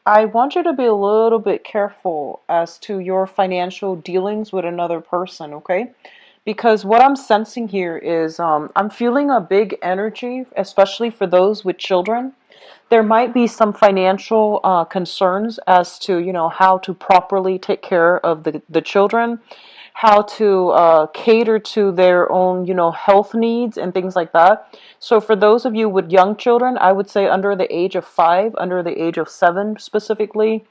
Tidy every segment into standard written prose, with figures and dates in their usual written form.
I want you to be a little bit careful as to your financial dealings with another person, okay? Because what I'm sensing here is I'm feeling a big energy, especially for those with children. There might be some financial concerns as to, how to properly take care of the children, how to cater to their own, health needs and things like that. So for those of you with young children, I would say under the age of 5, under the age of 7 specifically,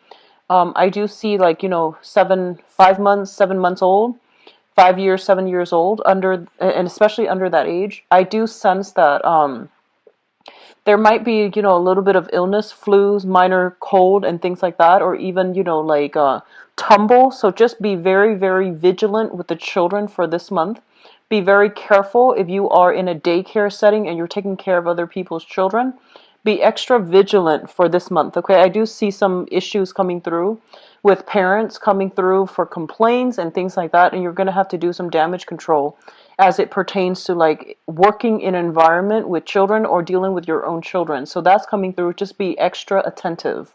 I do see like, 5 months, 7 months old, 5 years, 7 years old, under, and especially under that age. I do sense that there might be, a little bit of illness, flus, minor cold, and things like that, or even, like tumble. So just be very, very vigilant with the children for this month. Be very careful if you are in a daycare setting and you're taking care of other people's children. Be extra vigilant for this month, okay? I do see some issues coming through with parents coming through for complaints and things like that, and you're going to have to do some damage control as it pertains to like working in an environment with children or dealing with your own children. So that's coming through. Just be extra attentive.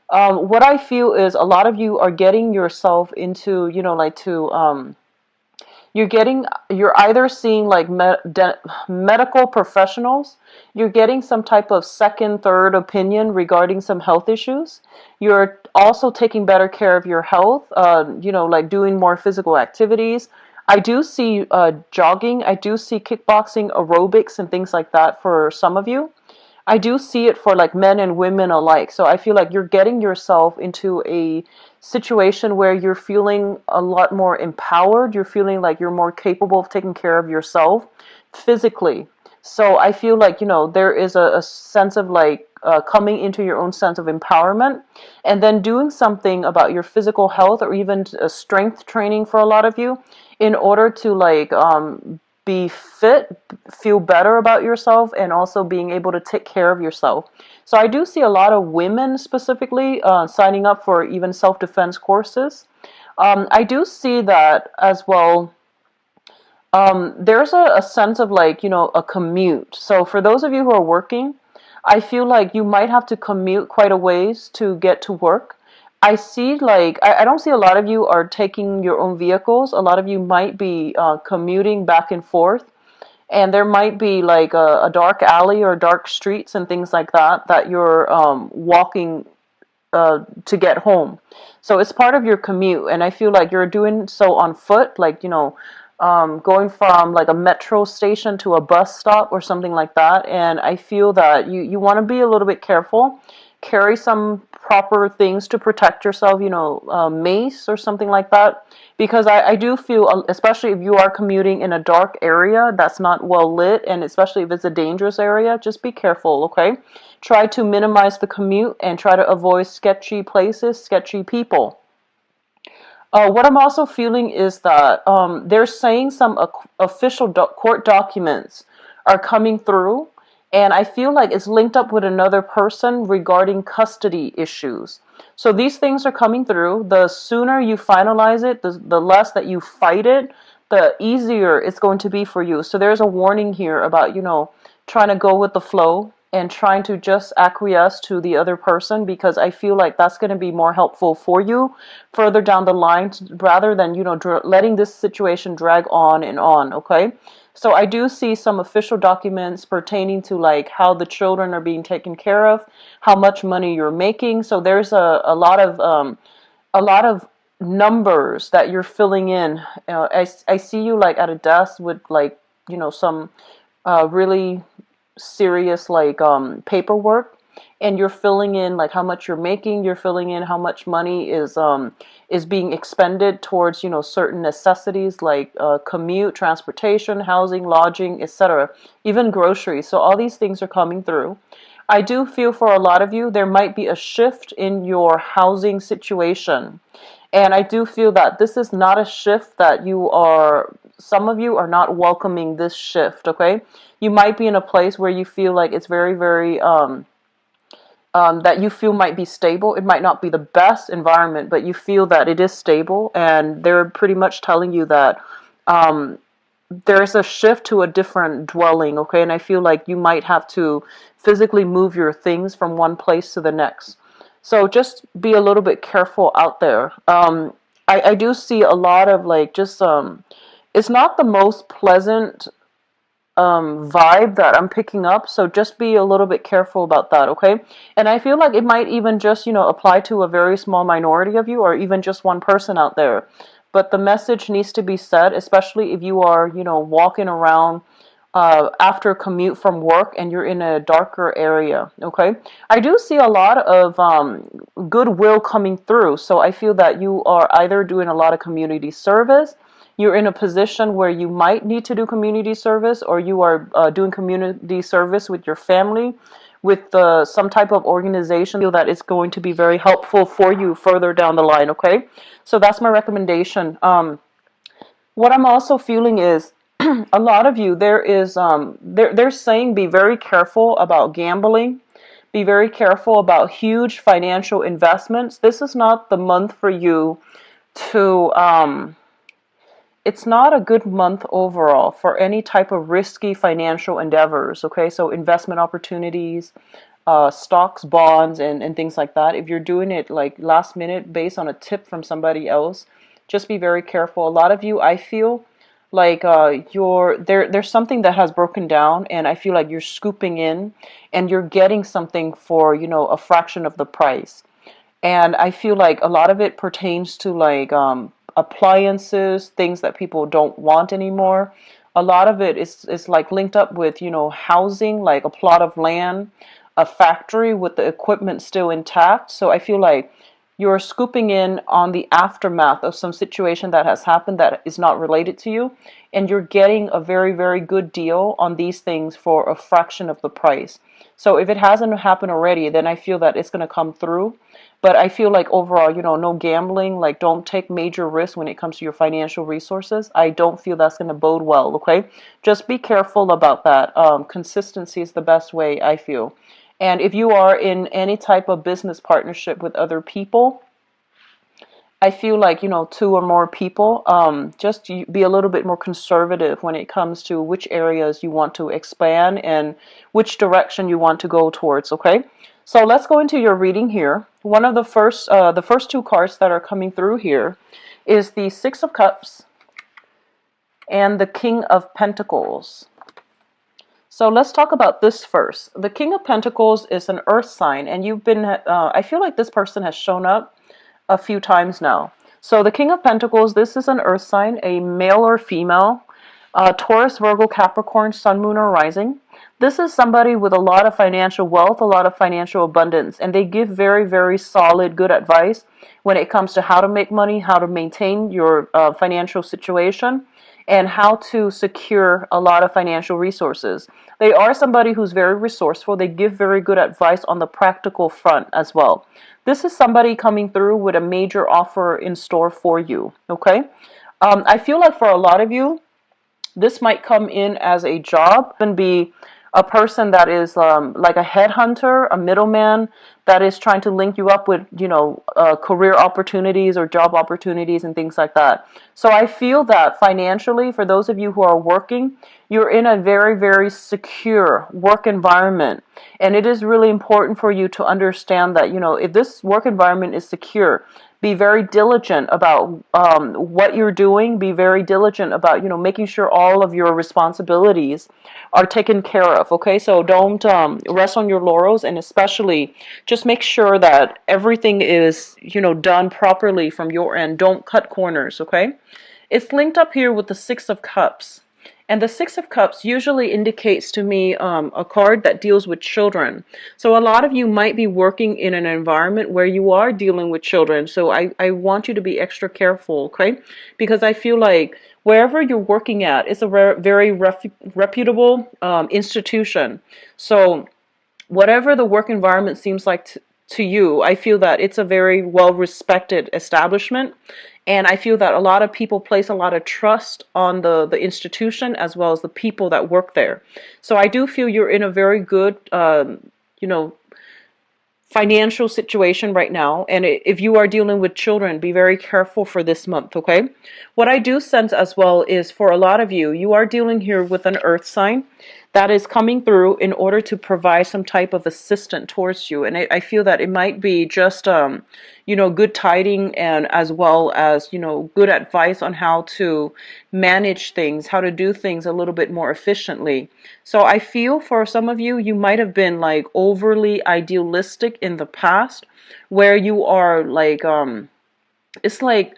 What I feel is a lot of you are getting yourself into, like to you're either seeing like medical professionals, you're getting some type of second, third opinion regarding some health issues. You're also taking better care of your health, like doing more physical activities. I do see jogging, I do see kickboxing, aerobics, and things like that for some of you. I do see it for like men and women alike. So I feel like you're getting yourself into a situation where you're feeling a lot more empowered. You're feeling like you're more capable of taking care of yourself physically. So I feel like, there is a sense of like coming into your own sense of empowerment and then doing something about your physical health or even strength training for a lot of you in order to like be fit, feel better about yourself, and also being able to take care of yourself. So I do see a lot of women specifically signing up for even self-defense courses. I do see that as well. There's a sense of like, a commute. So for those of you who are working, I feel like you might have to commute quite a ways to get to work. I see like, I don't see a lot of you are taking your own vehicles. A lot of you might be commuting back and forth. And there might be like a dark alley or dark streets and things like that that you're walking to get home. So it's part of your commute, and I feel like you're doing so on foot, like going from like a metro station to a bus stop or something like that. And I feel that you want to be a little bit careful, carry some proper things to protect yourself, mace or something like that. Because I do feel, especially if you are commuting in a dark area that's not well lit, and especially if it's a dangerous area, just be careful, okay? Try to minimize the commute and try to avoid sketchy places, sketchy people. What I'm also feeling is that they're saying some official court documents are coming through, and I feel like it's linked up with another person regarding custody issues. So these things are coming through. The sooner you finalize it, the less that you fight it, the easier it's going to be for you. So there's a warning here about, trying to go with the flow and trying to just acquiesce to the other person, because I feel like that's going to be more helpful for you further down the line rather than, letting this situation drag on and on, okay? So I do see some official documents pertaining to like how the children are being taken care of, how much money you're making. So there's a lot of numbers that you're filling in. I see you like at a desk with like, some really serious like paperwork, and you're filling in like how much you're making, you're filling in how much money is being expended towards, certain necessities like commute, transportation, housing, lodging, etc., even groceries. So all these things are coming through. I do feel for a lot of you there might be a shift in your housing situation, and I do feel that this is not a shift that some of you are not welcoming this shift, okay? You might be in a place where you feel like it's very, very, that you feel might be stable. It might not be the best environment, but you feel that it is stable, and they're pretty much telling you that um, there's a shift to a different dwelling, okay? And I feel like you might have to physically move your things from one place to the next. So just be a little bit careful out there. I do see a lot of like just it's not the most pleasant vibe that I'm picking up. So just be a little bit careful about that, okay? And I feel like it might even just, apply to a very small minority of you or even just one person out there. But the message needs to be said, especially if you are, walking around after commute from work and you're in a darker area, okay? I do see a lot of goodwill coming through. So I feel that you are either doing a lot of community service, you're in a position where you might need to do community service, or you are doing community service with your family, with some type of organization. I feel that it's going to be very helpful for you further down the line, okay? So that's my recommendation. What I'm also feeling is a lot of you, they're saying be very careful about gambling, be very careful about huge financial investments. This is not the month for you to it's not a good month overall for any type of risky financial endeavors, okay? So investment opportunities, stocks, bonds, and things like that. If you're doing it like last minute based on a tip from somebody else, just be very careful. A lot of you, I feel like there's something that has broken down, and I feel like you're scooping in and you're getting something for, a fraction of the price. And I feel like a lot of it pertains to like appliances, things that people don't want anymore. A lot of it is like linked up with, housing, like a plot of land, a factory with the equipment still intact. So I feel like you're scooping in on the aftermath of some situation that has happened that is not related to you, and you're getting a very, very good deal on these things for a fraction of the price. So if it hasn't happened already, then I feel that it's going to come through. But I feel like overall, no gambling, like don't take major risks when it comes to your financial resources. I don't feel that's going to bode well, okay? Just be careful about that. Consistency is the best way, I feel. And if you are in any type of business partnership with other people, I feel like, two or more people, just be a little bit more conservative when it comes to which areas you want to expand and which direction you want to go towards, okay? So let's go into your reading here. One of the first two cards that are coming through here is the Six of Cups and the King of Pentacles. So let's talk about this first. The King of Pentacles is an earth sign, and I feel like this person has shown up a few times now. So the King of Pentacles, this is an earth sign, a male or female, Taurus, Virgo, Capricorn, Sun, Moon, or Rising. This is somebody with a lot of financial wealth, a lot of financial abundance, and they give very, very solid, good advice when it comes to how to make money, how to maintain your financial situation, and how to secure a lot of financial resources. They are somebody who's very resourceful. They give very good advice on the practical front as well. This is somebody coming through with a major offer in store for you, okay? I feel like for a lot of you, this might come in as a job and be a person that is like a headhunter, a middleman that is trying to link you up with, career opportunities or job opportunities and things like that. So I feel that financially, for those of you who are working, you're in a very, very secure work environment. And it is really important for you to understand that, if this work environment is secure, be very diligent about what you're doing. Be very diligent about, making sure all of your responsibilities are taken care of, okay? So don't rest on your laurels, and especially just make sure that everything is, done properly from your end. Don't cut corners, okay? It's linked up here with the Six of Cups. And the Six of Cups usually indicates to me a card that deals with children. So a lot of you might be working in an environment where you are dealing with children. So I want you to be extra careful, okay? Because I feel like wherever you're working at, it's a very reputable institution. So whatever the work environment seems like to you, I feel that it's a very well-respected establishment. And I feel that a lot of people place a lot of trust on the institution as well as the people that work there. So I do feel you're in a very good, financial situation right now. And if you are dealing with children, be very careful for this month, okay? What I do sense as well is for a lot of you, you are dealing here with an earth sign. that is coming through in order to provide some type of assistance towards you. And I feel that it might be just, good tiding, and as well as, good advice on how to manage things, how to do things a little bit more efficiently. So I feel for some of you, you might have been like overly idealistic in the past, where you are like, it's like,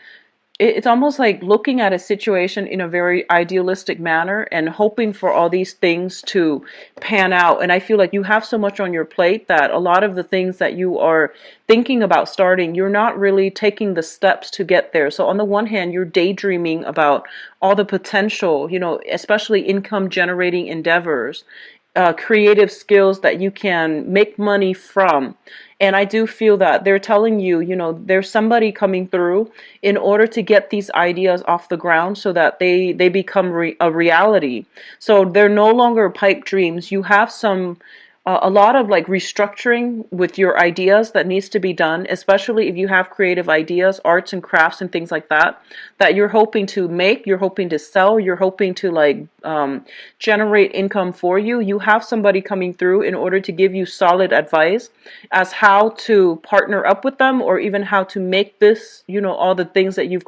it's almost like looking at a situation in a very idealistic manner and hoping for all these things to pan out. And I feel like you have so much on your plate that a lot of the things that you are thinking about starting, you're not really taking the steps to get there. So on the one hand, you're daydreaming about all the potential, especially income generating endeavors, creative skills that you can make money from. And I do feel that they're telling you, there's somebody coming through in order to get these ideas off the ground so that they become a reality. So they're no longer pipe dreams. You have a lot of like restructuring with your ideas that needs to be done, especially if you have creative ideas, arts and crafts and things like that, that you're hoping to make, you're hoping to sell, you're hoping to like generate income for you. You have somebody coming through in order to give you solid advice as how to partner up with them, or even how to make this, all the things that you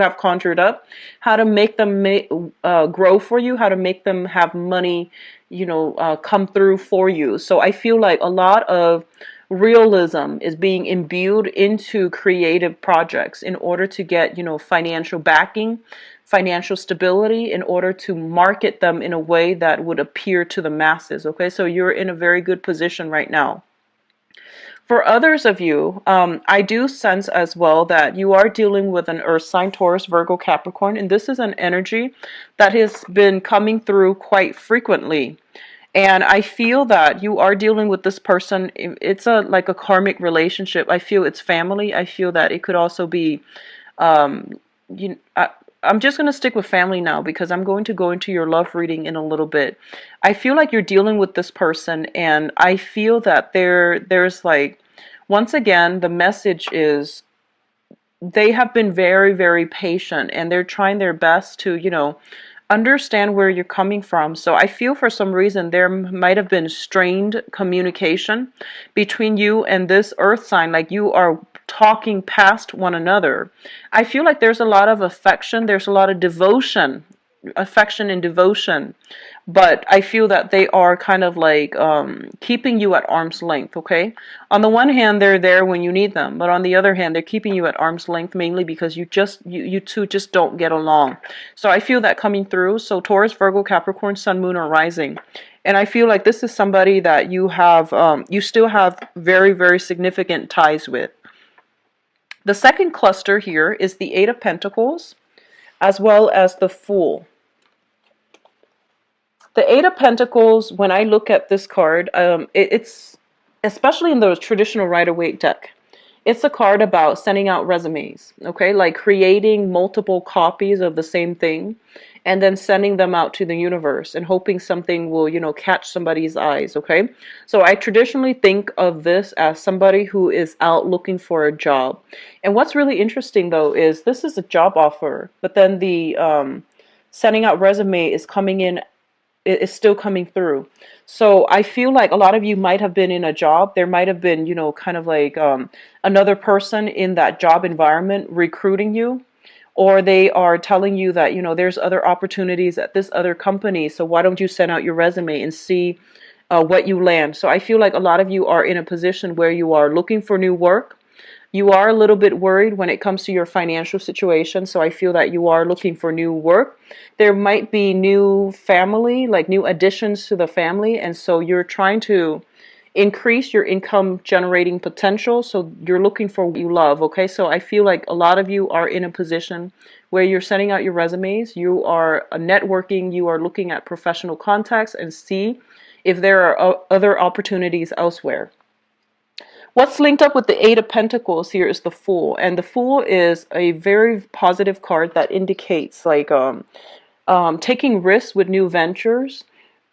have conjured up, how to make them grow for you, how to make them have money, come through for you. So I feel like a lot of realism is being imbued into creative projects in order to get, financial backing, financial stability, in order to market them in a way that would appear to the masses. Okay, so you're in a very good position right now. For others of you, I do sense as well that you are dealing with an earth sign, Taurus, Virgo, Capricorn, and this is an energy that has been coming through quite frequently. And I feel that you are dealing with this person. It's like a karmic relationship. I feel it's family. I feel that it could also be, um, you, I, I'm just going to stick with family now, because I'm going to go into your love reading in a little bit. I feel like you're dealing with this person, and I feel that there's like, once again, the message is they have been very, very patient, and they're trying their best to, understand where you're coming from. So I feel for some reason there might have been strained communication between you and this earth sign, like you are talking past one another. I feel like there's a lot of affection, there's a lot of affection and devotion, but I feel that they are kind of like keeping you at arm's length. Okay, on the one hand they're there when you need them, but on the other hand they're keeping you at arm's length, mainly because you two just don't get along. So I feel that coming through. So Taurus, Virgo, Capricorn, Sun, Moon, or Rising, and I feel like this is somebody that you still have very, very significant ties with. The second cluster here is the Eight of Pentacles, as well as the Fool. The Eight of Pentacles, when I look at this card, it's, especially in the traditional Rider-Waite deck, it's a card about sending out resumes, okay? Like creating multiple copies of the same thing and then sending them out to the universe and hoping something will, catch somebody's eyes, okay? So I traditionally think of this as somebody who is out looking for a job. And what's really interesting, though, is this is a job offer, but then the sending out resume is still coming through. So I feel like a lot of you might have been in a job. There might have been, kind of like another person in that job environment recruiting you, or they are telling you that, there's other opportunities at this other company. So why don't you send out your resume and see what you land? So I feel like a lot of you are in a position where you are looking for new work. You are a little bit worried when it comes to your financial situation, so I feel that you are looking for new work. There might be new family, like new additions to the family, and so you're trying to increase your income generating potential, so you're looking for what you love, okay? So I feel like a lot of you are in a position where you're sending out your resumes, you are networking, you are looking at professional contacts and see if there are other opportunities elsewhere. What's linked up with the Eight of Pentacles here is the Fool, and the Fool is a very positive card that indicates like taking risks with new ventures,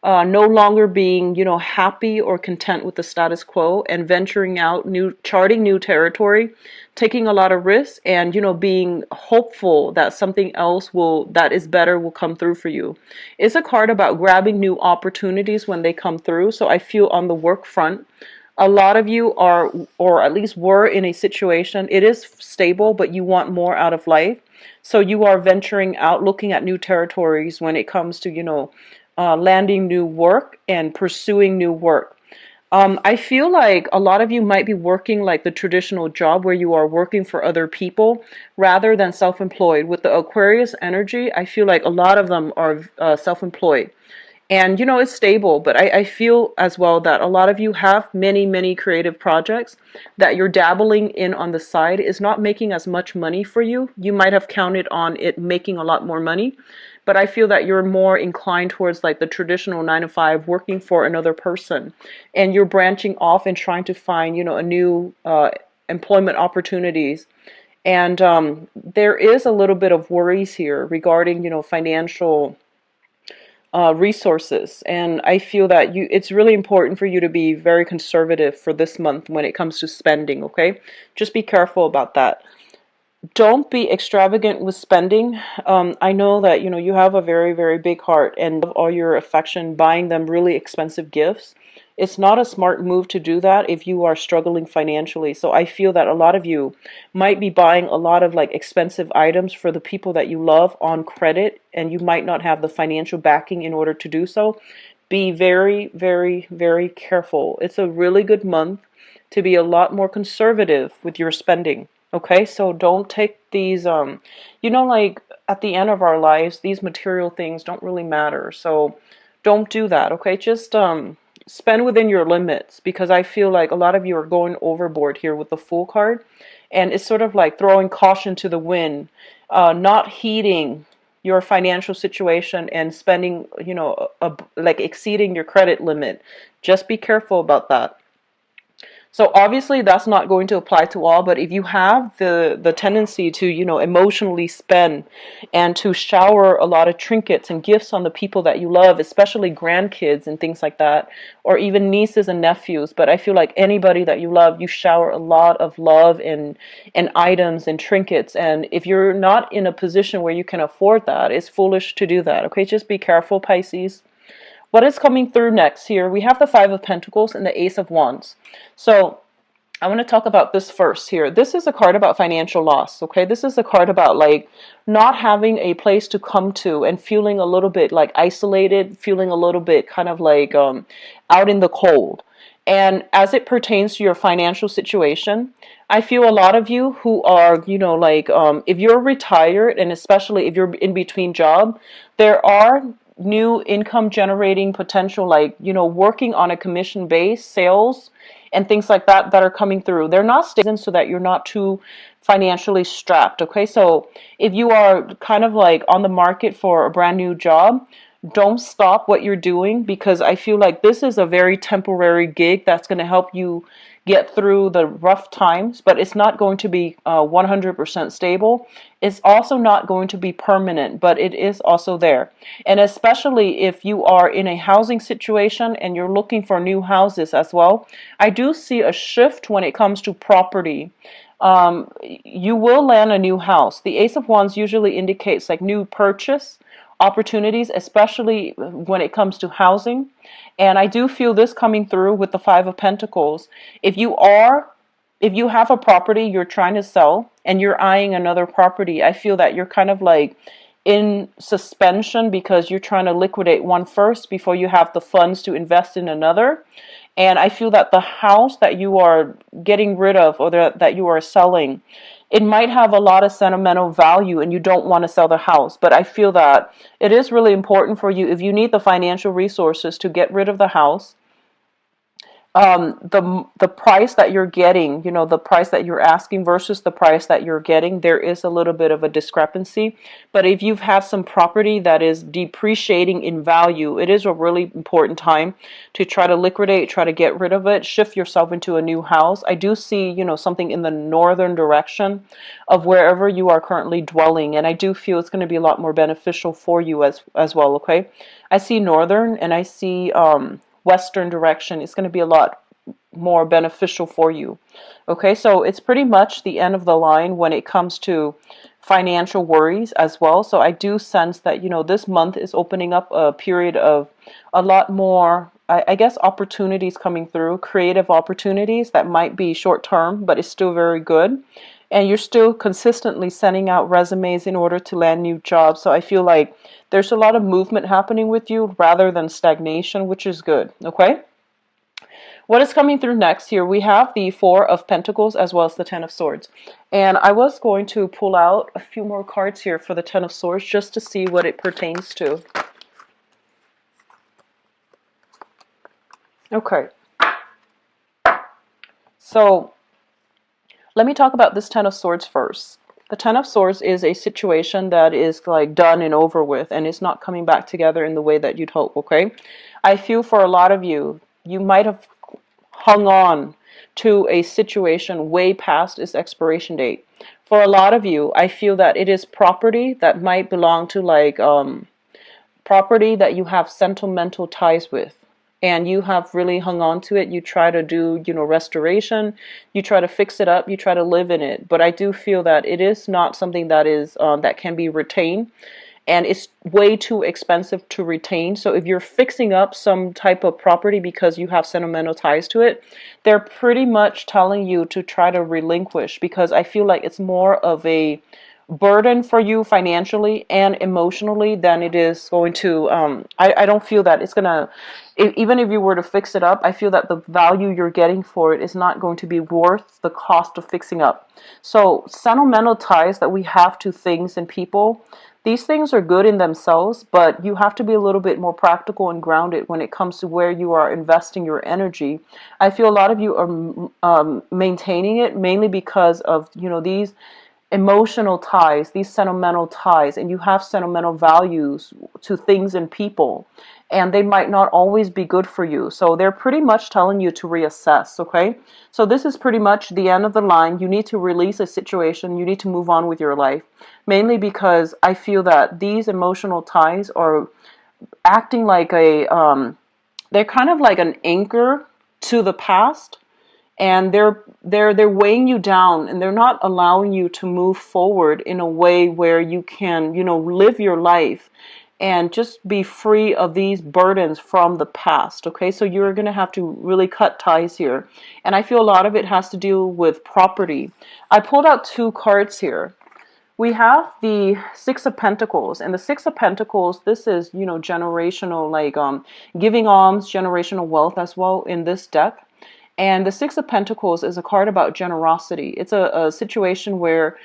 no longer being, happy or content with the status quo and venturing out, charting new territory, taking a lot of risks, and, being hopeful that something else that is better will come through for you. It's a card about grabbing new opportunities when they come through. So I feel on the work front, a lot of you are, or at least were, in a situation, it is stable, but you want more out of life. So you are venturing out, looking at new territories when it comes to, landing new work and pursuing new work. I feel like a lot of you might be working like the traditional job where you are working for other people rather than self-employed. With the Aquarius energy, I feel like a lot of them are self-employed. And, it's stable, but I feel as well that a lot of you have many, many creative projects that you're dabbling in on the side is not making as much money for you. You might have counted on it making a lot more money, but I feel that you're more inclined towards like the traditional 9 to 5 working for another person, and you're branching off and trying to find, a new employment opportunities. And there is a little bit of worries here regarding, financial resources, and I feel that it's really important for you to be very conservative for this month when it comes to spending. Okay, just be careful about that. Don't be extravagant with spending. I know that you have a very, very big heart and all your affection buying them really expensive gifts. It's not a smart move to do that if you are struggling financially. So I feel that a lot of you might be buying a lot of like expensive items for the people that you love on credit, and you might not have the financial backing in order to do so. Be very, very, very careful. It's a really good month to be a lot more conservative with your spending. Okay, so don't take these, like at the end of our lives, these material things don't really matter. So don't do that. Okay, just spend within your limits, because I feel like a lot of you are going overboard here with the Fool card, and it's sort of like throwing caution to the wind, not heeding your financial situation and spending, like exceeding your credit limit. Just be careful about that. So obviously that's not going to apply to all, but if you have the tendency to, emotionally spend and to shower a lot of trinkets and gifts on the people that you love, especially grandkids and things like that, or even nieces and nephews, but I feel like anybody that you love, you shower a lot of love and items and trinkets, and if you're not in a position where you can afford that, it's foolish to do that. Okay, just be careful, Pisces. What is coming through next here? We have the Five of Pentacles and the Ace of Wands. So I want to talk about this first here. This is a card about financial loss, okay? This is a card about like not having a place to come to and feeling a little bit like isolated, feeling a little bit kind of like out in the cold. And as it pertains to your financial situation, I feel a lot of you who are, if you're retired and especially if you're in between job, there are new income generating potential, like, working on a commission base, sales, and things like that that are coming through. They're not stable so that you're not too financially strapped. Okay, so if you are kind of like on the market for a brand new job, don't stop what you're doing, because I feel like this is a very temporary gig that's going to help you get through the rough times, but it's not going to be 100% stable. It's also not going to be permanent, but it is also there. And especially if you are in a housing situation and you're looking for new houses as well, I do see a shift when it comes to property. You will land a new house. The Ace of Wands usually indicates like new purchase opportunities, especially when it comes to housing. And I do feel this coming through with the Five of Pentacles. If you have a property you're trying to sell and you're eyeing another property, I feel that you're kind of like in suspension because you're trying to liquidate one first before you have the funds to invest in another. And I feel that the house that you are getting rid of, or that you are selling, it might have a lot of sentimental value and you don't want to sell the house. But I feel that it is really important for you, if you need the financial resources to get rid of the house, The price that you're getting, the price that you're asking versus the price that you're getting, there is a little bit of a discrepancy. But if you've had some property that is depreciating in value, it is a really important time to try to liquidate, try to get rid of it, shift yourself into a new house. I do see, something in the northern direction of wherever you are currently dwelling, and I do feel it's going to be a lot more beneficial for you as well, okay? I see northern and I see western direction. It's going to be a lot more beneficial for you. Okay, so it's pretty much the end of the line when it comes to financial worries as well. So I do sense that, this month is opening up a period of a lot more, I guess, opportunities coming through, creative opportunities that might be short term, but it's still very good. And you're still consistently sending out resumes in order to land new jobs. So I feel like there's a lot of movement happening with you rather than stagnation, which is good. Okay? What is coming through next here? We have the Four of Pentacles as well as the Ten of Swords. And I was going to pull out a few more cards here for the Ten of Swords just to see what it pertains to. Okay. So let me talk about this Ten of Swords first. The Ten of Swords is a situation that is like done and over with, and it's not coming back together in the way that you'd hope, okay? I feel for a lot of you, you might have hung on to a situation way past its expiration date. For a lot of you, I feel that it is property that might belong to like property that you have sentimental ties with, and you have really hung on to it. You try to do, restoration, you try to fix it up, you try to live in it. But I do feel that it is not something that is that can be retained, and it's way too expensive to retain. So if you're fixing up some type of property because you have sentimental ties to it, they're pretty much telling you to try to relinquish, because I feel like it's more of a burden for you financially and emotionally than it is going to I don't feel that it's gonna, even if you were to fix it up, I feel that the value you're getting for it is not going to be worth the cost of fixing up. So sentimental ties that we have to things and people, these things are good in themselves, but you have to be a little bit more practical and grounded when it comes to where you are investing your energy. I feel a lot of you are maintaining it mainly because of, these emotional ties, these sentimental ties, and you have sentimental values to things and people, and they might not always be good for you. So they're pretty much telling you to reassess, okay? So this is pretty much the end of the line. You need to release a situation. You need to move on with your life, mainly because I feel that these emotional ties are acting like they're kind of like an anchor to the past, and they're weighing you down, and they're not allowing you to move forward in a way where you can, live your life and just be free of these burdens from the past. Okay, so you're going to have to really cut ties here, and I feel a lot of it has to do with property. I pulled out two cards here. We have the Six of Pentacles, and the Six of Pentacles, this is, generational, like giving alms, generational wealth as well in this deck. And the Six of Pentacles is a card about generosity. It's a situation where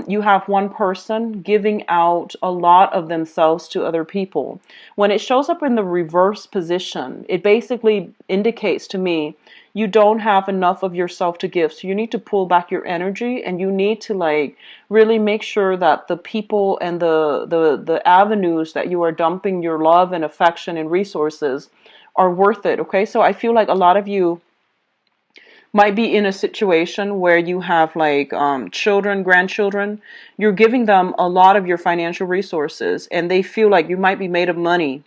you have one person giving out a lot of themselves to other people. When it shows up in the reverse position, it basically indicates to me you don't have enough of yourself to give. So you need to pull back your energy, and you need to like really make sure that the people and the avenues that you are dumping your love and affection and resources are worth it. Okay, so I feel like a lot of you might be in a situation where you have like children, grandchildren. You're giving them a lot of your financial resources, and they feel like you might be made of money,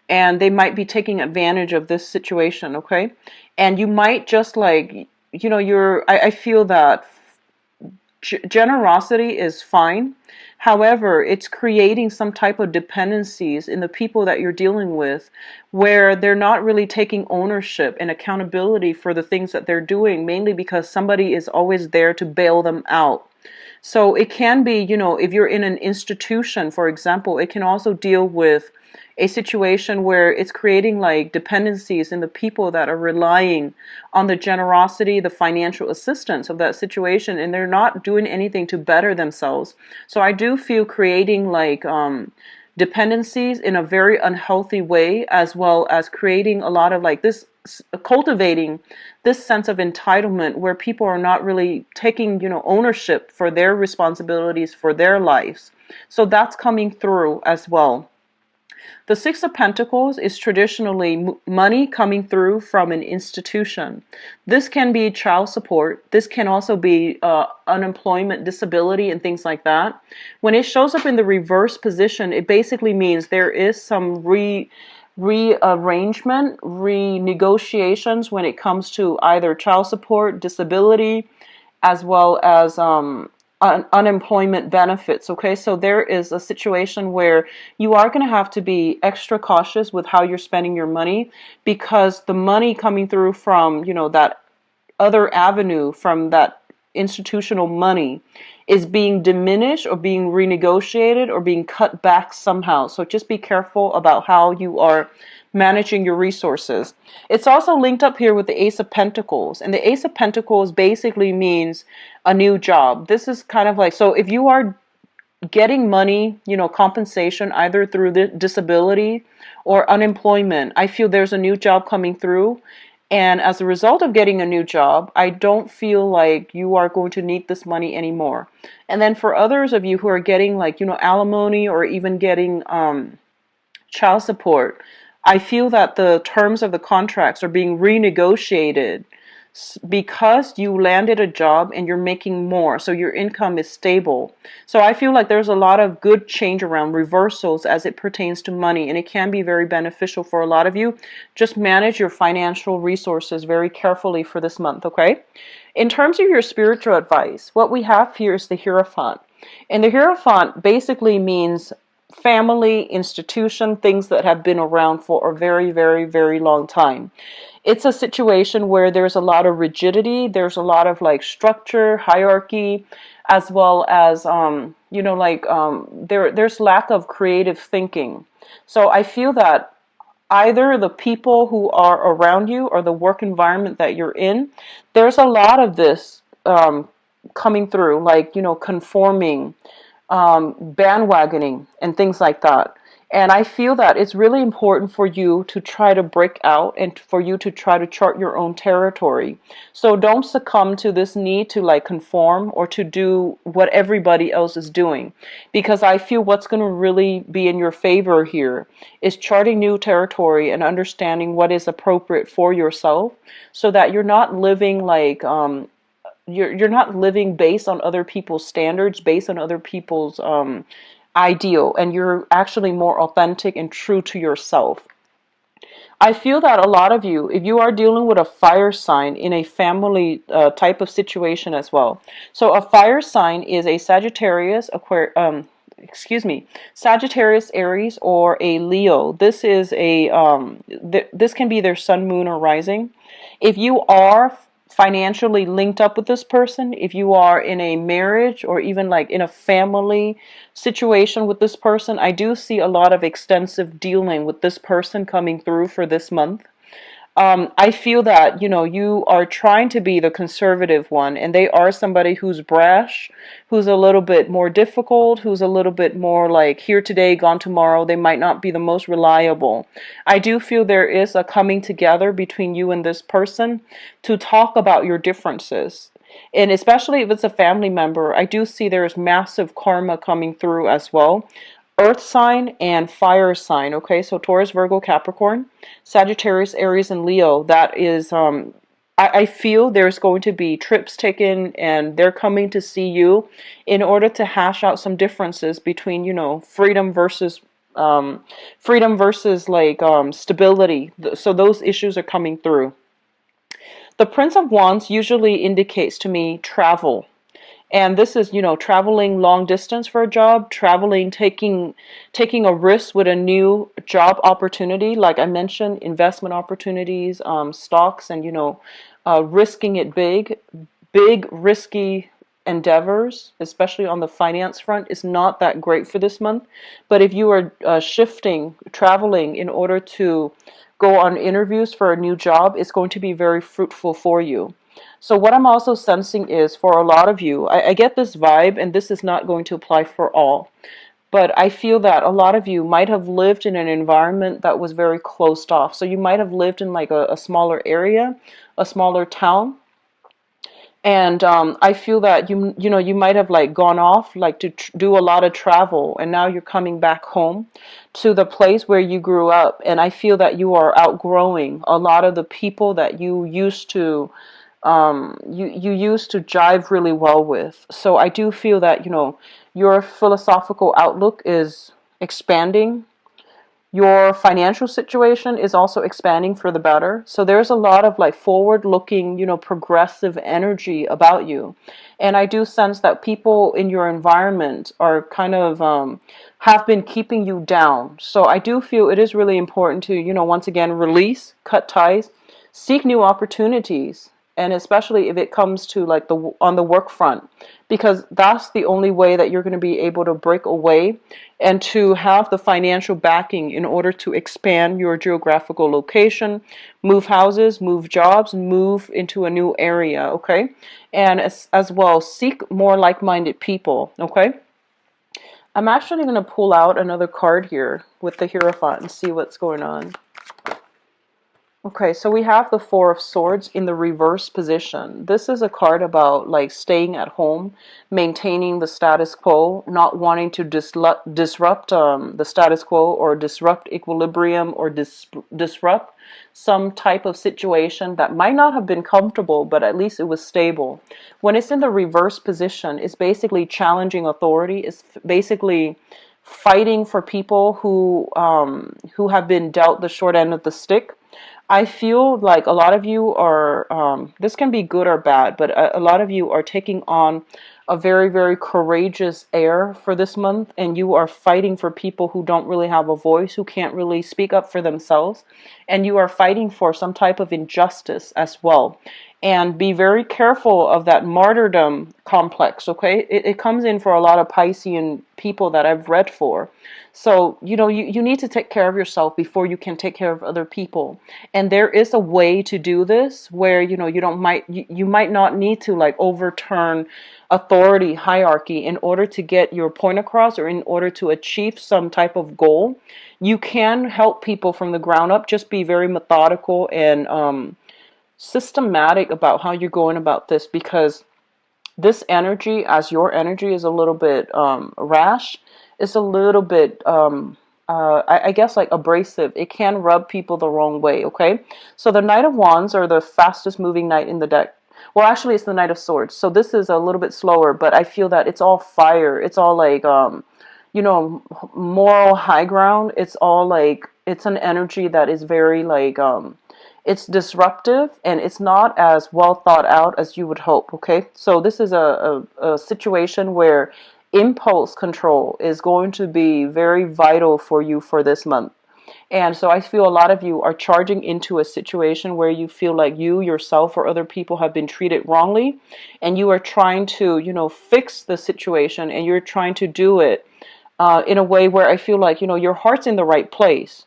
and they might be taking advantage of this situation, okay? And you might just like, I feel that generosity is fine. However, it's creating some type of dependencies in the people that you're dealing with, where they're not really taking ownership and accountability for the things that they're doing, mainly because somebody is always there to bail them out. So it can be, if you're in an institution, for example, it can also deal with a situation where it's creating like dependencies in the people that are relying on the generosity, the financial assistance of that situation, and they're not doing anything to better themselves. So I do feel creating like dependencies in a very unhealthy way, as well as creating a lot of like this, cultivating this sense of entitlement where people are not really taking, ownership for their responsibilities for their lives. So that's coming through as well. The Six of Pentacles is traditionally money coming through from an institution. This can be child support. This can also be unemployment, disability, and things like that. When it shows up in the reverse position, it basically means there is some rearrangement, renegotiations when it comes to either child support, disability, as well as unemployment benefits. Okay, so there is a situation where you are going to have to be extra cautious with how you're spending your money, because the money coming through from, that other avenue, from that institutional money, is being diminished or being renegotiated or being cut back somehow. So just be careful about how you are managing your resources. It's also linked up here with the Ace of Pentacles, and the Ace of Pentacles basically means a new job. This is kind of like, so if you are getting money, compensation either through the disability or unemployment, I feel there's a new job coming through. And as a result of getting a new job, I don't feel like you are going to need this money anymore. And then for others of you who are getting like, alimony or even getting child support, I feel that the terms of the contracts are being renegotiated because you landed a job and you're making more, so your income is stable. So I feel like there's a lot of good change around, reversals as it pertains to money, and it can be very beneficial for a lot of you. Just manage your financial resources very carefully for this month, okay? In terms of your spiritual advice, what we have here is the Hierophant. And the Hierophant basically means family, institution, things that have been around for a very, very, very long time. It's a situation where there's a lot of rigidity, there's a lot of like structure, hierarchy, as well as there's lack of creative thinking. So I feel that either the people who are around you or the work environment that you're in, there's a lot of this coming through, like, conforming, bandwagoning, and things like that. And I feel that it's really important for you to try to break out and for you to try to chart your own territory. So don't succumb to this need to like conform or to do what everybody else is doing. Because I feel what's going to really be in your favor here is charting new territory and understanding what is appropriate for yourself, so that you're not living like you're not living based on other people's standards, based on other people's ideal, and you're actually more authentic and true to yourself. I feel that a lot of you, if you are dealing with a fire sign in a family type of situation as well. So a fire sign is a Sagittarius, Sagittarius, Aries, or a Leo. This is a this can be their sun, moon, or rising. If you are financially linked up with this person, if you are in a marriage or even like in a family situation with this person, I do see a lot of extensive dealing with this person coming through for this month. I feel that, you are trying to be the conservative one, and they are somebody who's brash, who's a little bit more difficult, who's a little bit more like here today, gone tomorrow. They might not be the most reliable. I do feel there is a coming together between you and this person to talk about your differences. And especially if it's a family member, I do see there's massive karma coming through as well. Earth sign and fire sign. Okay, so Taurus, Virgo, Capricorn, Sagittarius, Aries, and Leo. That is, I feel there's going to be trips taken, and they're coming to see you in order to hash out some differences between, freedom versus like stability. So those issues are coming through. The Prince of Wands usually indicates to me travel. And this is, traveling long distance for a job, traveling, taking a risk with a new job opportunity. Like I mentioned, investment opportunities, stocks, and, risking it big, risky endeavors, especially on the finance front, is not that great for this month. But if you are traveling in order to go on interviews for a new job, it's going to be very fruitful for you. So what I'm also sensing is, for a lot of you, I get this vibe, and this is not going to apply for all, But I feel that a lot of you might have lived in an environment that was very closed off. So you might have lived in like a smaller area, a smaller town, and I feel that you know you might have like gone off like to do a lot of travel, and now you're coming back home to the place where you grew up, and I feel that you are outgrowing a lot of the people that you used to you used to jive really well with. So I do feel that your philosophical outlook is expanding. Your financial situation is also expanding for the better. So there's a lot of like forward looking, progressive energy about you. And I do sense that people in your environment are kind of have been keeping you down. So I do feel it is really important to, once again, release, cut ties, seek new opportunities. And especially if it comes to like on the work front, because that's the only way that you're going to be able to break away and to have the financial backing in order to expand your geographical location, move houses, move jobs, move into a new area, okay? And as well, seek more like-minded people, okay? I'm actually going to pull out another card here with the Hierophant and see what's going on. Okay, so we have the Four of Swords in the reverse position. This is a card about like staying at home, maintaining the status quo, not wanting to disrupt the status quo, or disrupt equilibrium, or disrupt some type of situation that might not have been comfortable, but at least it was stable. When it's in the reverse position, it's basically challenging authority. It's basically fighting for people who have been dealt the short end of the stick. I feel like a lot of you are, this can be good or bad, but a lot of you are taking on a very, very courageous air for this month, and you are fighting for people who don't really have a voice, who can't really speak up for themselves, and you are fighting for some type of injustice as well. And be very careful of that martyrdom complex, okay? It comes in for a lot of Piscean people that I've read for. So, you need to take care of yourself before you can take care of other people. And there is a way to do this where, you might not need to like overturn authority hierarchy in order to get your point across, or in order to achieve some type of goal. You can help people from the ground up. Just be very methodical and systematic about how you're going about this, because this energy, as your energy, is a little bit rash. It's a little bit I guess like abrasive. It can rub people the wrong way, okay? So the Knight of Wands, are the fastest moving knight in the deck. Well, actually it's the Knight of Swords, so this is a little bit slower, but I feel that it's all fire. It's all like moral high ground. It's all like, it's an energy that is very like it's disruptive, and it's not as well thought out as you would hope, okay? So this is a situation where impulse control is going to be very vital for you for this month. And so I feel a lot of you are charging into a situation where you feel like you yourself or other people have been treated wrongly, and you are trying to, fix the situation, and you're trying to do it in a way where I feel like, your heart's in the right place,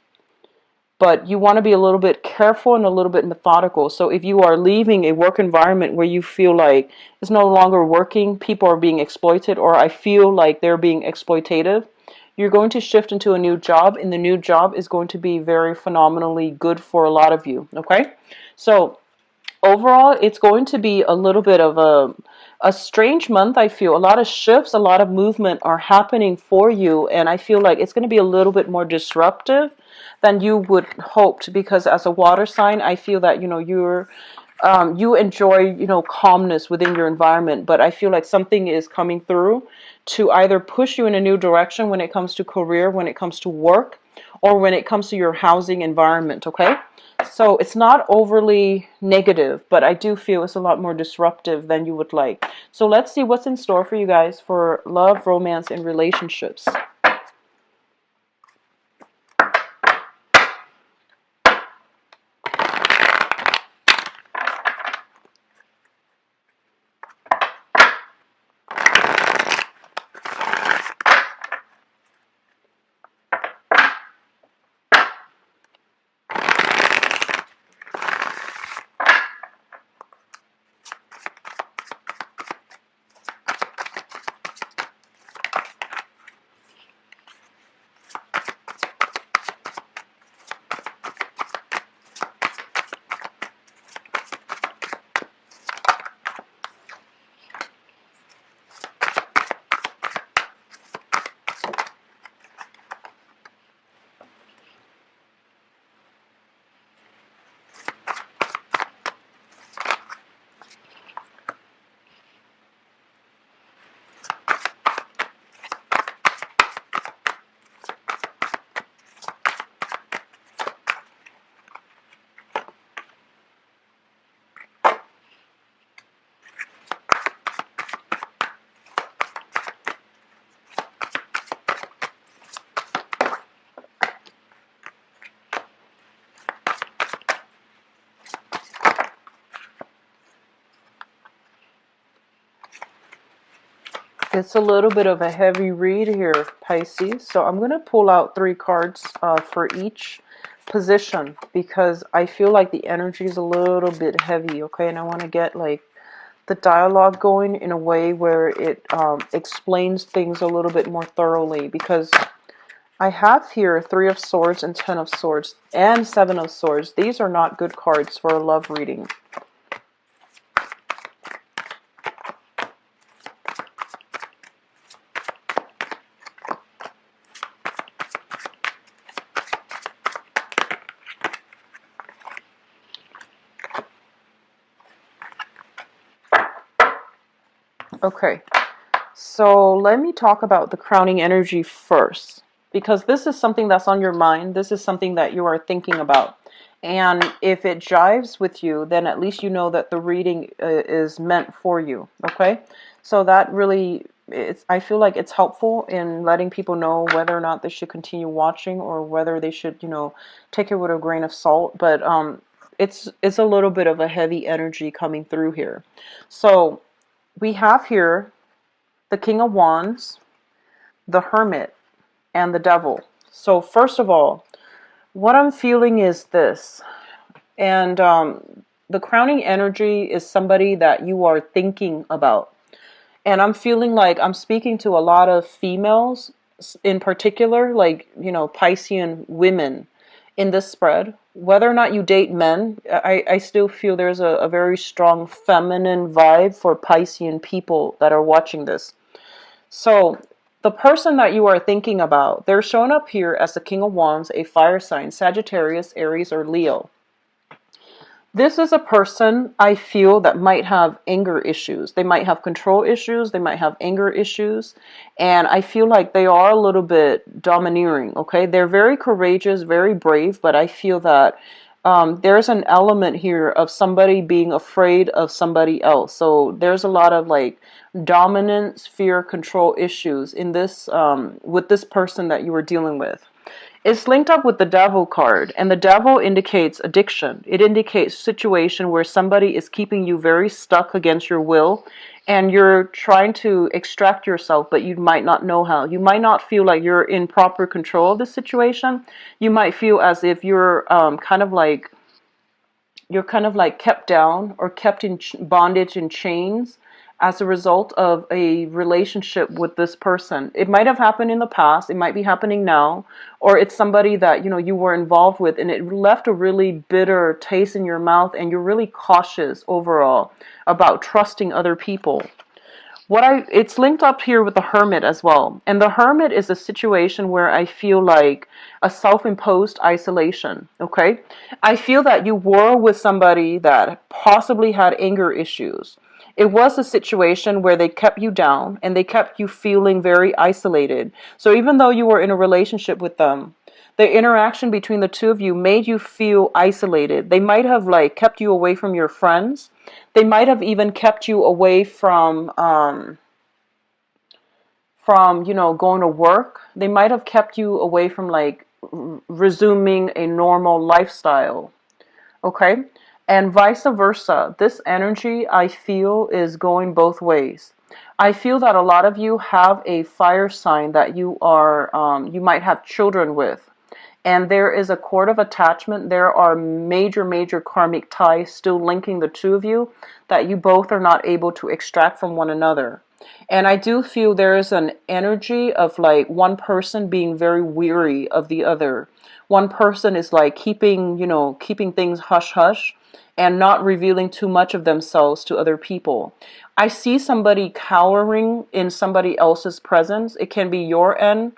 but you want to be a little bit careful and a little bit methodical. So if you are leaving a work environment where you feel like it's no longer working, people are being exploited, or I feel like they're being exploitative, you're going to shift into a new job, and the new job is going to be very phenomenally good for a lot of you, okay? So overall, it's going to be a little bit of a strange month. I feel a lot of shifts, a lot of movement are happening for you, and I feel like it's going to be a little bit more disruptive than you would hoped, because as a water sign, I feel that you enjoy calmness within your environment, but I feel like something is coming through to either push you in a new direction when it comes to career, when it comes to work, or when it comes to your housing environment, okay? So it's not overly negative, but I do feel it's a lot more disruptive than you would like. So let's see what's in store for you guys for love, romance, and relationships. It's a little bit of a heavy read here, Pisces. So I'm going to pull out 3 cards for each position because I feel like the energy is a little bit heavy, okay? And I want to get like the dialogue going in a way where it explains things a little bit more thoroughly, because I have here 3 of Swords and 10 of Swords and 7 of Swords. These are not good cards for a love reading. Okay, so let me talk about the crowning energy first, because this is something that's on your mind. This is something that you are thinking about. And if it jives with you, then at least you know that the reading is meant for you, okay? So that really, I feel like it's helpful in letting people know whether or not they should continue watching or whether they should, take it with a grain of salt. But it's a little bit of a heavy energy coming through here. So we have here the King of Wands, the Hermit, and the Devil. So first of all, what I'm feeling is this. And the crowning energy is somebody that you are thinking about. And I'm feeling like I'm speaking to a lot of females in particular, like, Piscean women in this spread. Whether or not you date men, I still feel there's a very strong feminine vibe for Piscean people that are watching this. So the person that you are thinking about, they're shown up here as the King of Wands, a fire sign, Sagittarius, Aries, or Leo. This is a person I feel that might have anger issues. They might have control issues. They might have anger issues. And I feel like they are a little bit domineering, okay? They're very courageous, very brave, but I feel that there's an element here of somebody being afraid of somebody else. So there's a lot of like dominance, fear, control issues in this with this person that you are dealing with. It's linked up with the Devil card, and the Devil indicates addiction. It indicates situation where somebody is keeping you very stuck against your will, and you're trying to extract yourself, but you might not know how. You might not feel like you're in proper control of the situation. You might feel as if you're kind of like kept down or kept in bondage and chains as a result of a relationship with this person. It might have happened in the past, it might be happening now, or it's somebody that you were involved with and it left a really bitter taste in your mouth, and you're really cautious overall about trusting other people. It's linked up here with the Hermit as well. And the Hermit is a situation where I feel like a self-imposed isolation, okay? I feel that you were with somebody that possibly had anger issues. It was a situation where they kept you down and they kept you feeling very isolated. So even though you were in a relationship with them, the interaction between the two of you made you feel isolated. They might have like kept you away from your friends. They might have even kept you away from going to work. They might have kept you away from like resuming a normal lifestyle. Okay? And vice versa. This energy, I feel, is going both ways. I feel that a lot of you have a fire sign that you might have children with. And there is a cord of attachment. There are major, major karmic ties still linking the two of you that you both are not able to extract from one another. And I do feel there is an energy of like one person being very weary of the other. One person is like keeping things hush hush and not revealing too much of themselves to other people. I see somebody cowering in somebody else's presence. It can be your end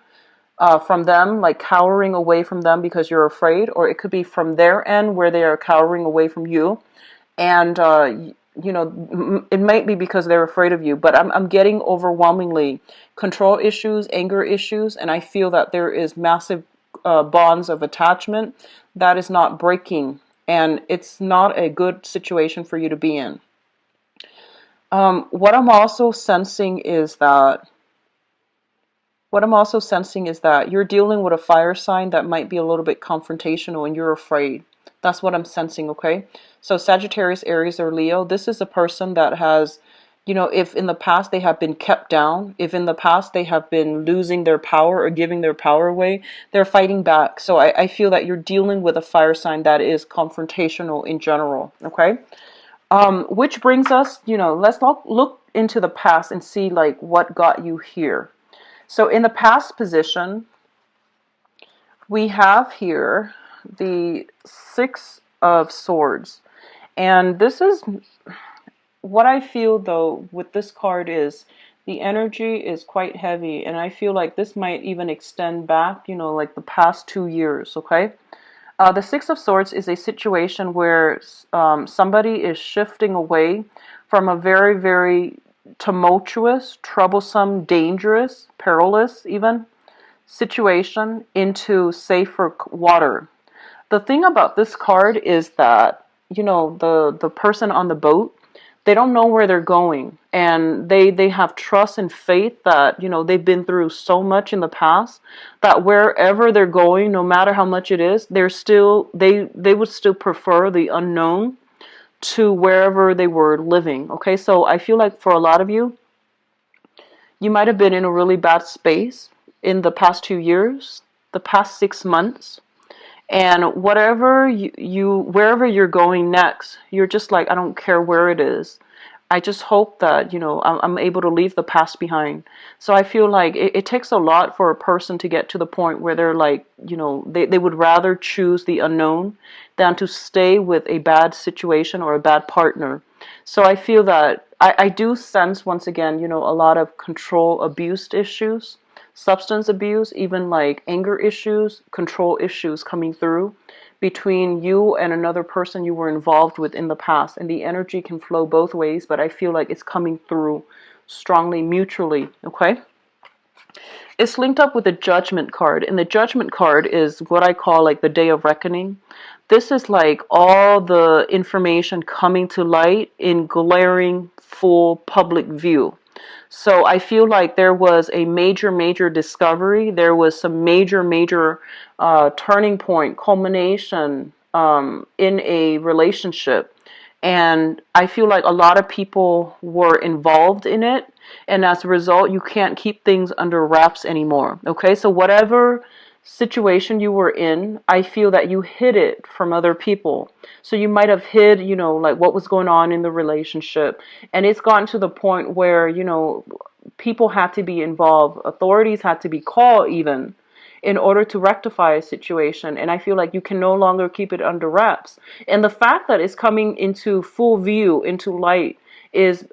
from them, like cowering away from them because you're afraid, or it could be from their end where they are cowering away from you. And it might be because they're afraid of you, but I'm getting overwhelmingly control issues, anger issues, and I feel that there is massive bonds of attachment that is not breaking, and it's not a good situation for you to be in. What I'm also sensing is that you're dealing with a fire sign that might be a little bit confrontational and you're afraid. That's what I'm sensing, okay? So Sagittarius, Aries, or Leo, this is a person that has You know, if in the past they have been kept down, if in the past they have been losing their power or giving their power away, they're fighting back. So I feel that you're dealing with a fire sign that is confrontational in general, okay? Which brings us, you know, let's look into the past and see like what got you here. So in the past position, we have here the Six of Swords. And this is what I feel though with this card is the energy is quite heavy, and I feel like this might even extend back, you know, like the past 2 years, okay? The Six of Swords is a situation where somebody is shifting away from a very, very tumultuous, troublesome, dangerous, perilous even situation into safer water. The thing about this card is that, you know, the person on the boat, they don't know where they're going, and they have trust and faith that, you know, they've been through so much in the past that wherever they're going, no matter how much it is, they're still they would still prefer the unknown to wherever they were living. Okay, so I feel like for a lot of you, you might have been in a really bad space in the past 2 years, the past 6 months, and whatever wherever you're going next, you're just like, I don't care where it is. I just hope that, you know, I'm able to leave the past behind. So I feel like it takes a lot for a person to get to the point where they're like, you know, they would rather choose the unknown than to stay with a bad situation or a bad partner. So I feel that I do sense, once again, you know, a lot of control abuse issues, substance abuse, even like anger issues, control issues coming through between you and another person you were involved with in the past. And the energy can flow both ways, but I feel like it's coming through strongly mutually, okay? It's linked up with the Judgment card, and the Judgment card is what I call like the Day of Reckoning. This is like all the information coming to light in glaring, full public view. So I feel like there was a major, major discovery. There was some major, major turning point, culmination in a relationship. And I feel like a lot of people were involved in it. And as a result, you can't keep things under wraps anymore. Okay, so whatever situation you were in, I feel that you hid it from other people. So you might have hid, you know, like what was going on in the relationship. And it's gotten to the point where, you know, people had to be involved, authorities had to be called even in order to rectify a situation. And I feel like you can no longer keep it under wraps. And the fact that it's coming into full view, into light, is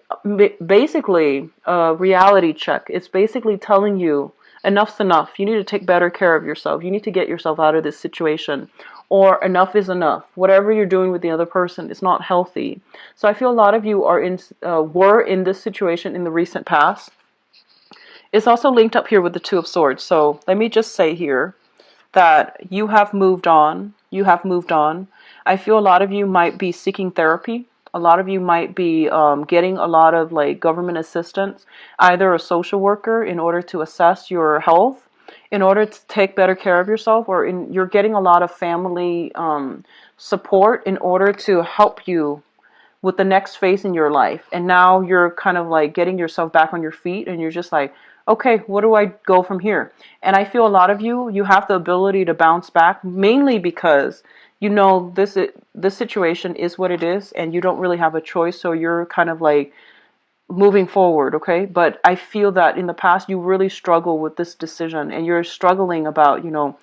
basically a reality check. It's basically telling you enough's enough. You need to take better care of yourself. You need to get yourself out of this situation. Or enough is enough. Whatever you're doing with the other person is not healthy. So I feel a lot of you are were in this situation in the recent past. It's also linked up here with the Two of Swords. So let me just say here that you have moved on. You have moved on. I feel a lot of you might be seeking therapy. A lot of you might be getting a lot of like government assistance, either a social worker in order to assess your health, in order to take better care of yourself, or you're getting a lot of family support in order to help you with the next phase in your life. And now you're kind of like getting yourself back on your feet, and you're just like, okay, what do I go from here? And I feel a lot of you have the ability to bounce back, mainly because you know this situation is what it is, and you don't really have a choice. So you're kind of like moving forward, okay? But I feel that in the past you really struggle with this decision, and you're struggling about, you know,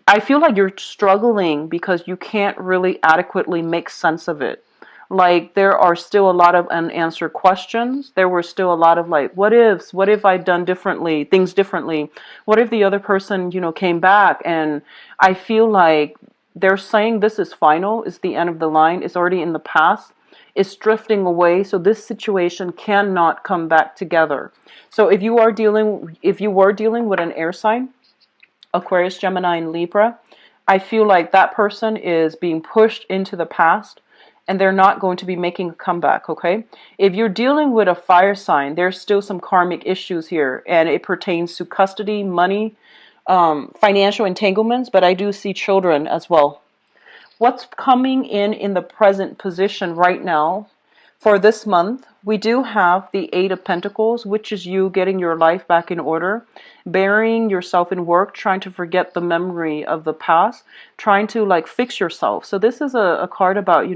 I feel like you're struggling because you can't really adequately make sense of it. Like there are still a lot of unanswered questions. There were still a lot of like, what ifs? What if I'd done differently, things differently? What if the other person, you know, came back? And I feel like they're saying this is final, it's the end of the line, it's already in the past, it's drifting away. So this situation cannot come back together. So if you were dealing with an air sign, Aquarius, Gemini, and Libra, I feel like that person is being pushed into the past, and they're not going to be making a comeback, okay? If you're dealing with a fire sign, there's still some karmic issues here, and it pertains to custody, money, financial entanglements, but I do see children as well. What's coming in the present position right now for this month, We do have the Eight of Pentacles, which is you getting your life back in order, burying yourself in work, trying to forget the memory of the past, trying to like fix yourself. So this is a card about,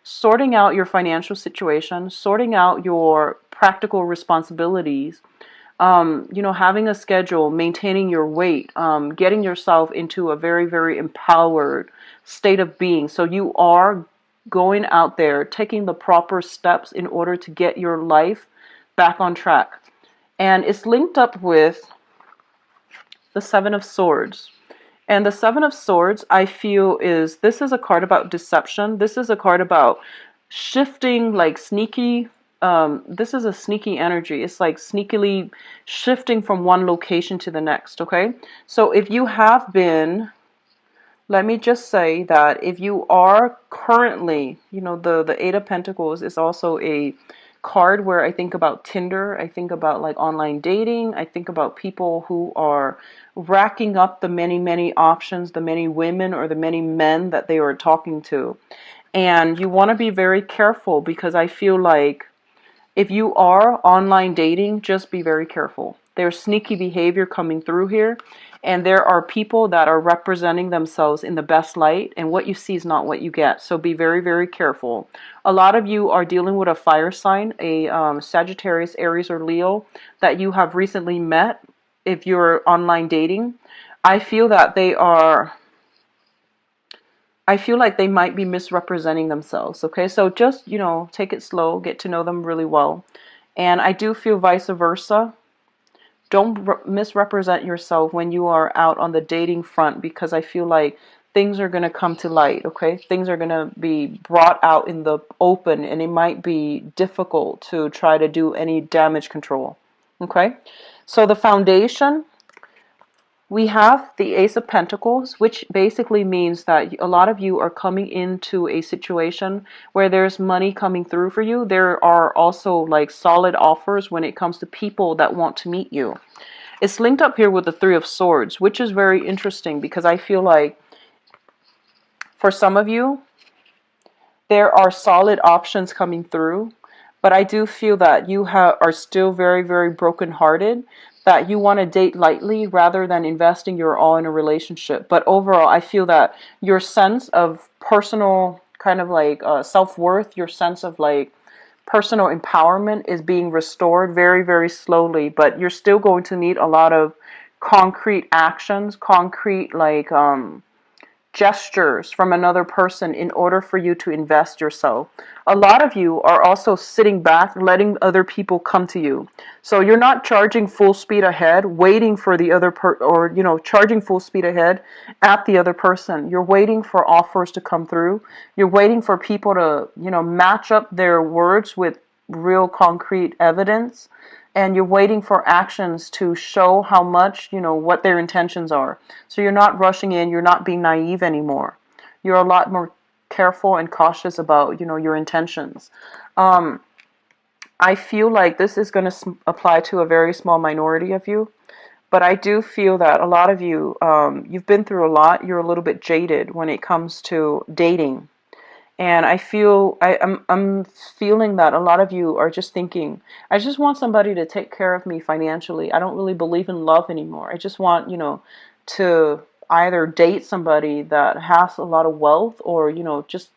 sorting out your financial situation, sorting out your practical responsibilities, having a schedule, maintaining your weight, getting yourself into a very, very empowered state of being. So you are going out there, taking the proper steps in order to get your life back on track. And it's linked up with the Seven of Swords. And the Seven of Swords, I feel, this is a card about deception. This is a card about shifting, like sneaky. This is a sneaky energy. It's like sneakily shifting from one location to the next, okay? So if you have been, let me just say that if you are currently, the Eight of Pentacles is also a card where I think about Tinder, I think about like online dating, I think about people who are racking up the many, many options, the many women or the many men that they are talking to. And you want to be very careful, because I feel like if you are online dating, just be very careful. There's sneaky behavior coming through here, and there are people that are representing themselves in the best light, and what you see is not what you get. So be very, very careful. A lot of you are dealing with a fire sign, a Sagittarius, Aries, or Leo that you have recently met. If you're online dating, I feel that I feel like they might be misrepresenting themselves, okay? So just, take it slow, get to know them really well. And I do feel vice versa. Don't misrepresent yourself when you are out on the dating front, because I feel like things are going to come to light, okay? Things are going to be brought out in the open, and it might be difficult to try to do any damage control, okay? So the foundation, we have the Ace of Pentacles, which basically means that a lot of you are coming into a situation where there's money coming through for you. There are also like solid offers when it comes to people that want to meet you. It's linked up here with the Three of Swords, which is very interesting, because I feel like for some of you, there are solid options coming through, but I do feel that you are still very, very brokenhearted, that you want to date lightly rather than investing your all in a relationship. But overall, I feel that your sense of personal kind of like self-worth, your sense of like personal empowerment is being restored very, very slowly, but you're still going to need a lot of concrete actions, concrete like gestures from another person in order for you to invest yourself. A lot of you are also sitting back, letting other people come to you. So you're not charging full speed ahead, waiting for the other charging full speed ahead at the other person. You're waiting for offers to come through. You're waiting for people to, match up their words with real concrete evidence. And you're waiting for actions to show how much, what their intentions are. So you're not rushing in, you're not being naive anymore. You're a lot more careful and cautious about, your intentions. I feel like this is going to apply to a very small minority of you. But I do feel that a lot of you, you've been through a lot. You're a little bit jaded when it comes to dating. And I'm feeling that a lot of you are just thinking, I just want somebody to take care of me financially. I don't really believe in love anymore. I just want, to either date somebody that has a lot of wealth, or, just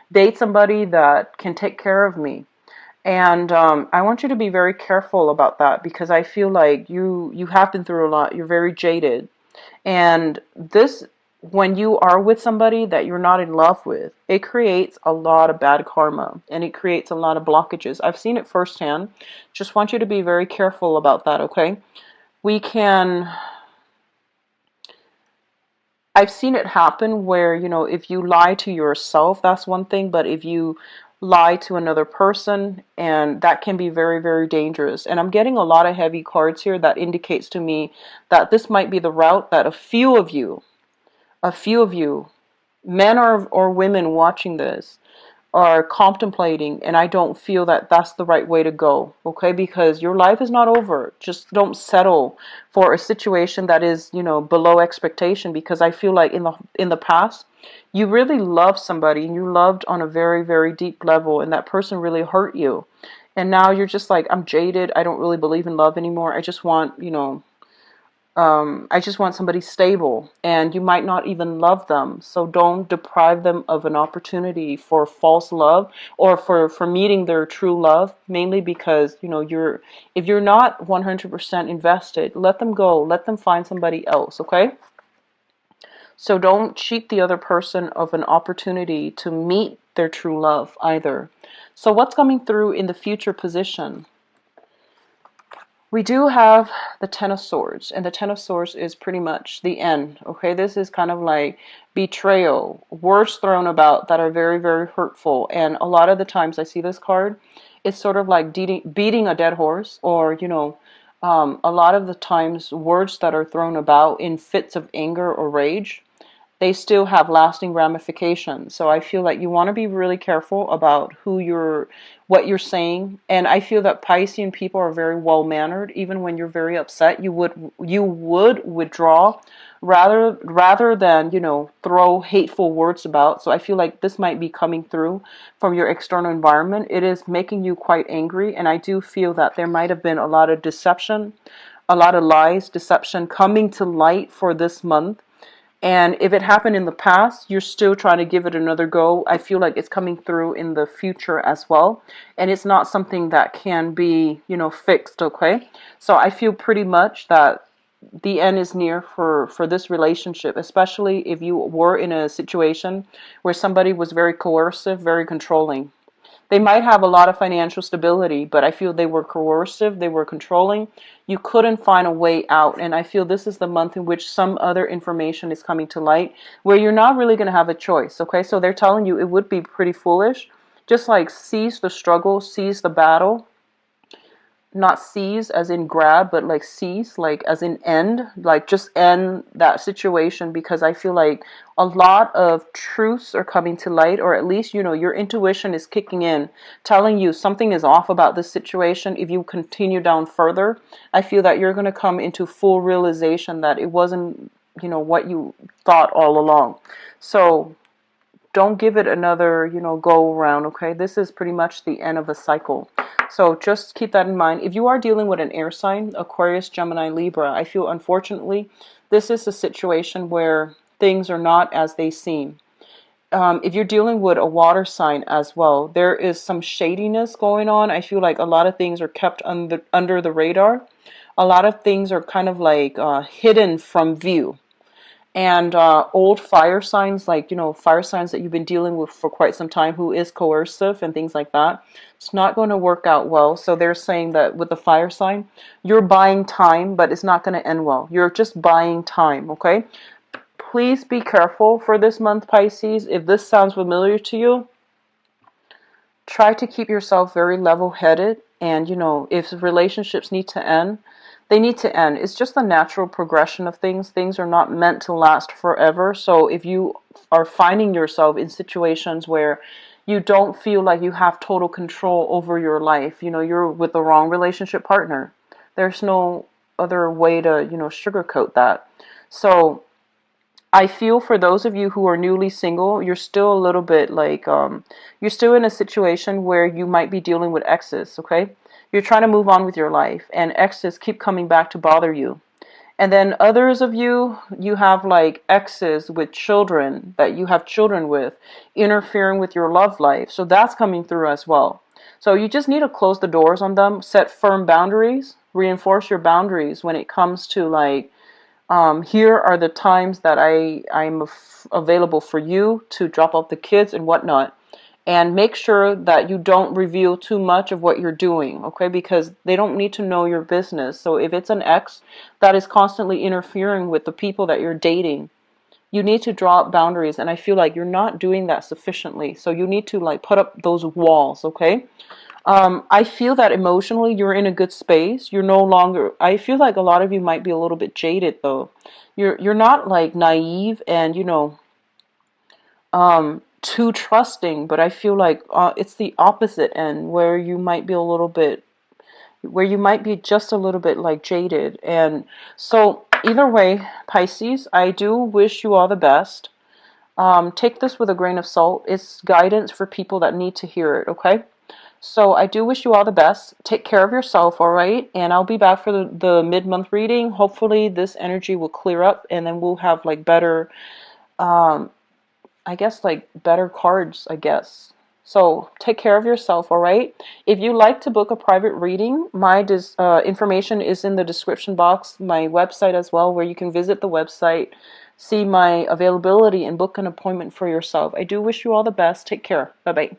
date somebody that can take care of me. And I want you to be very careful about that, because I feel like you have been through a lot. You're very jaded. And this, when you are with somebody that you're not in love with, it creates a lot of bad karma, and it creates a lot of blockages. I've seen it firsthand. Just want you to be very careful about that, okay? I've seen it happen where, if you lie to yourself, that's one thing, but if you lie to another person, and that can be very, very dangerous. And I'm getting a lot of heavy cards here that indicates to me that this might be the route that a few of you, men or women watching this, are contemplating, and I don't feel that that's the right way to go, okay? Because your life is not over. Just don't settle for a situation that is, below expectation, because I feel like in the past, you really loved somebody, and you loved on a very, very deep level, and that person really hurt you. And now you're just like, I'm jaded. I don't really believe in love anymore. I just want, I just want somebody stable, and you might not even love them. So don't deprive them of an opportunity for false love, or for meeting their true love, mainly because, if you're not 100% invested, let them go. Let them find somebody else, okay? So don't cheat the other person of an opportunity to meet their true love either. So what's coming through in the future position? We do have the Ten of Swords, and the Ten of Swords is pretty much the end, okay? This is kind of like betrayal, words thrown about that are very, very hurtful. And a lot of the times I see this card, it's sort of like beating a dead horse, or, a lot of the times words that are thrown about in fits of anger or rage, they still have lasting ramifications. So I feel like you want to be really careful about what you're saying. And I feel that Piscean people are very well mannered. Even when you're very upset, you would withdraw rather than, throw hateful words about. So I feel like this might be coming through from your external environment. It is making you quite angry, and I do feel that there might have been a lot of deception, a lot of lies, deception coming to light for this month. And if it happened in the past, you're still trying to give it another go. I feel like it's coming through in the future as well. And it's not something that can be, fixed, okay? So I feel pretty much that the end is near for this relationship, especially if you were in a situation where somebody was very coercive, very controlling. They might have a lot of financial stability, but I feel they were coercive, they were controlling. You couldn't find a way out. And I feel this is the month in which some other information is coming to light where you're not really going to have a choice. Okay, so they're telling you it would be pretty foolish. Just like seize the struggle, seize the battle, not seize as in grab, but like seize, like as in end, like just end that situation, because I feel like a lot of truths are coming to light, or at least, your intuition is kicking in, telling you something is off about this situation. If you continue down further, I feel that you're going to come into full realization that it wasn't, what you thought all along. So don't give it another, go around, okay? This is pretty much the end of a cycle. So just keep that in mind. If you are dealing with an air sign, Aquarius, Gemini, Libra, I feel unfortunately this is a situation where things are not as they seem. If you're dealing with a water sign as well, there is some shadiness going on. I feel like a lot of things are kept under the radar. A lot of things are kind of like hidden from view. And old fire signs, like, fire signs that you've been dealing with for quite some time, who is coercive and things like that, it's not going to work out well. So they're saying that with the fire sign, you're buying time, but it's not going to end well. You're just buying time, okay? Please be careful for this month, Pisces. If this sounds familiar to you, try to keep yourself very level-headed. And, if relationships need to end, they need to end. It's just the natural progression of things. Things are not meant to last forever. So if you are finding yourself in situations where you don't feel like you have total control over your life, you're with the wrong relationship partner. There's no other way to, sugarcoat that. So I feel for those of you who are newly single, you're still a little bit like, you're still in a situation where you might be dealing with exes, okay? You're trying to move on with your life, and exes keep coming back to bother you. And then others of you, you have like exes with children that you have children with, interfering with your love life. So that's coming through as well. So you just need to close the doors on them, set firm boundaries, reinforce your boundaries when it comes to like, here are the times that I'm available for you to drop off the kids and whatnot. And make sure that you don't reveal too much of what you're doing, okay? Because they don't need to know your business. So if it's an ex that is constantly interfering with the people that you're dating, you need to draw up boundaries. And I feel like you're not doing that sufficiently. So you need to like put up those walls, okay? I feel that emotionally you're in a good space. You're no longer, I feel like a lot of you might be a little bit jaded though. You're not like naive and, too trusting, but I feel like it's the opposite end where you might be just a little bit like jaded. And so either way, Pisces, I do wish you all the best. Take this with a grain of salt. It's guidance for people that need to hear it, okay? So I do wish you all the best. Take care of yourself, all right? And I'll be back for the mid-month reading. Hopefully this energy will clear up and then we'll have like better, I guess like better cards, I guess. So take care of yourself, all right? If you like to book a private reading, my information is in the description box, my website as well, where you can visit the website, see my availability, and book an appointment for yourself. I do wish you all the best. Take care. Bye-bye.